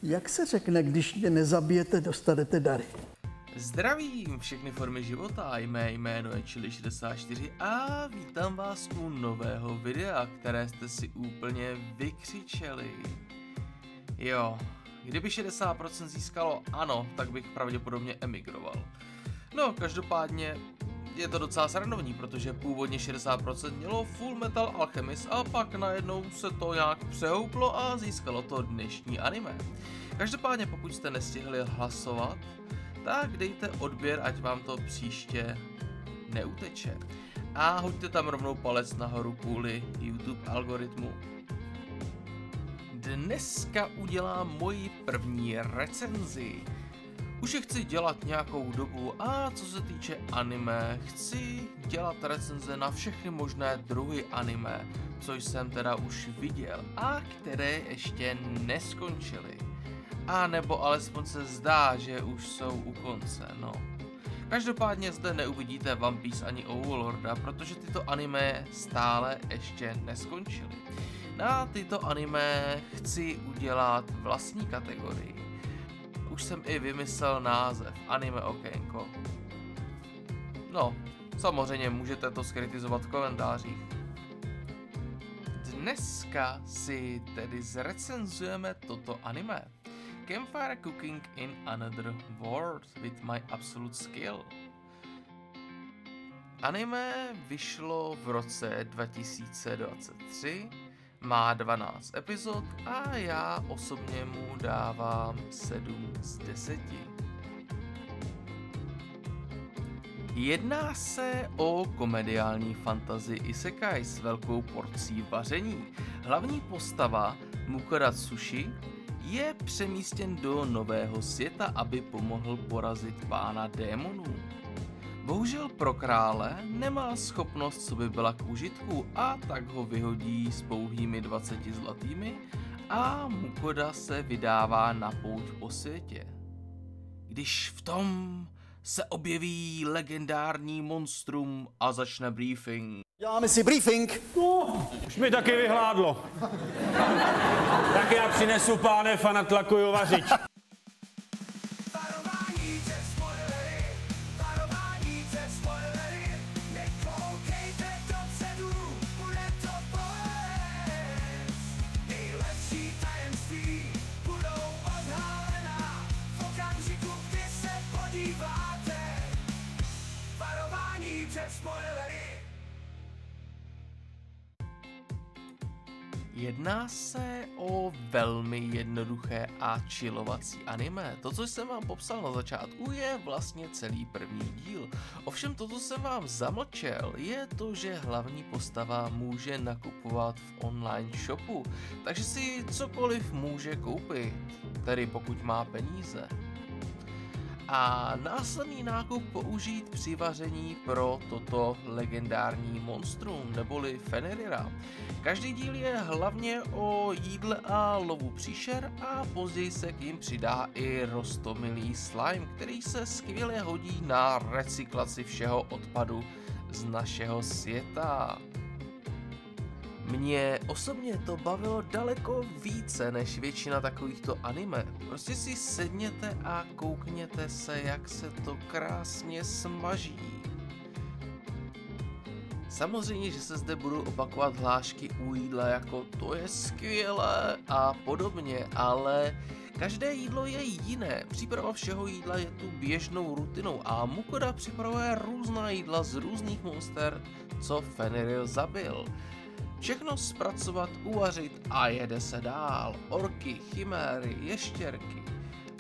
Jak se řekne, když mě nezabijete, dostanete dary? Zdravím všechny formy života, mé jméno je Chili64 a vítám vás u nového videa, které jste si úplně vykřičeli. Jo, kdyby 60% získalo ano, tak bych pravděpodobně emigroval. No, každopádně je to docela srandovní, protože původně 60% mělo Full Metal Alchemist a pak najednou se to nějak přehouplo a získalo to dnešní anime. Každopádně pokud jste nestihli hlasovat, tak dejte odběr, ať vám to příště neuteče. A hoďte tam rovnou palec nahoru kvůli YouTube algoritmu. Dneska udělám moji první recenzi. Už je chci dělat nějakou dobu a co se týče anime, chci dělat recenze na všechny možné druhy anime, co jsem teda už viděl a které ještě neskončily. A nebo alespoň se zdá, že už jsou u konce, no. Každopádně zde neuvidíte One Piece ani Overlorda, protože tyto anime stále ještě neskončily. Na tyto anime chci udělat vlastní kategorii. Už jsem i vymyslel název, anime okénko. No, samozřejmě můžete to skritizovat v komentářích. Dneska si tedy zrecenzujeme toto anime. Campfire Cooking in Another World with my absolute skill. Anime vyšlo v roce 2023, má 12 epizod a já osobně mu dávám 7 z 10. Jedná se o komediální fantasy isekai s velkou porcí vaření. Hlavní postava Mukura Tsushi je přemístěn do nového světa, aby pomohl porazit pána démonů. Bohužel pro krále nemá schopnost, co by byla k užitku, a tak ho vyhodí s pouhými 20 zlatými a Mukoda se vydává na pouť po světě. Když v tom se objeví legendární monstrum a začne briefing. Děláme si briefing. Už mi taky vyhládlo. Tak já přinesu pánev a natlakuju vařič. Jedná se o velmi jednoduché a chillovací anime. To, co jsem vám popsal na začátku, je vlastně celý první díl. Ovšem to, co jsem vám zamlčel, je to, že hlavní postava může nakupovat v online shopu, takže si cokoliv může koupit, tedy pokud má peníze. A následný nákup použít při vaření pro toto legendární monstrum, neboli Fenrira. Každý díl je hlavně o jídle a lovu příšer a později se k ním přidá i roztomilý slime, který se skvěle hodí na recyklaci všeho odpadu z našeho světa. Mě osobně to bavilo daleko více než většina takovýchto anime. Prostě si sedněte a koukněte se, jak se to krásně smaží. Samozřejmě, že se zde budou opakovat hlášky u jídla jako to je skvělé a podobně, ale každé jídlo je jiné. Příprava všeho jídla je tu běžnou rutinou a Mukoda připravuje různá jídla z různých monster, co Fenrir zabil. Všechno zpracovat, uvařit a jede se dál. Orky, chiméry, ještěrky,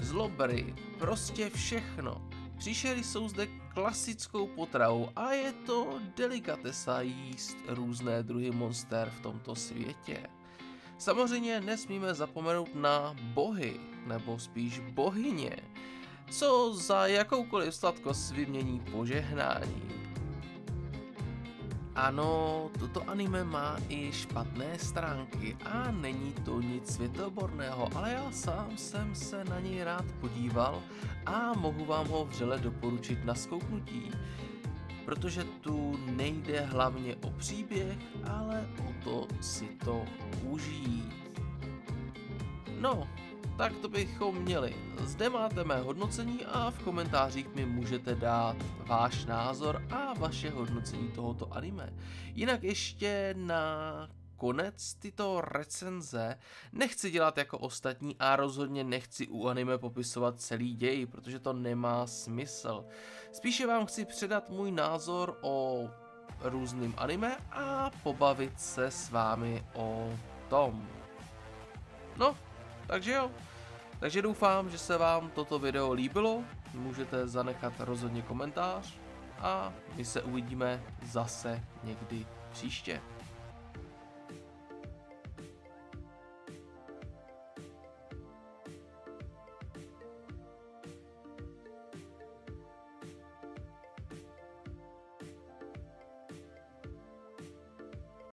zlobry, prostě všechno. Příšery jsou zde klasickou potravou a je to delikatesa jíst různé druhy monster v tomto světě. Samozřejmě nesmíme zapomenout na bohy, nebo spíš bohyně, co za jakoukoliv sladkost vymění požehnání. Ano, toto anime má i špatné stránky a není to nic světoborného, ale já sám jsem se na něj rád podíval a mohu vám ho vřele doporučit na zkouknutí, protože tu nejde hlavně o příběh, ale o to si to užít. No, tak to bychom měli. Zde máte mé hodnocení a v komentářích mi můžete dát váš názor a vaše hodnocení tohoto anime. Jinak ještě na konec tyto recenze nechci dělat jako ostatní a rozhodně nechci u anime popisovat celý děj, protože to nemá smysl. Spíše vám chci předat můj názor o různým anime a pobavit se s vámi o tom. No, takže jo. Takže doufám, že se vám toto video líbilo, můžete zanechat rozhodně komentář a my se uvidíme zase někdy příště.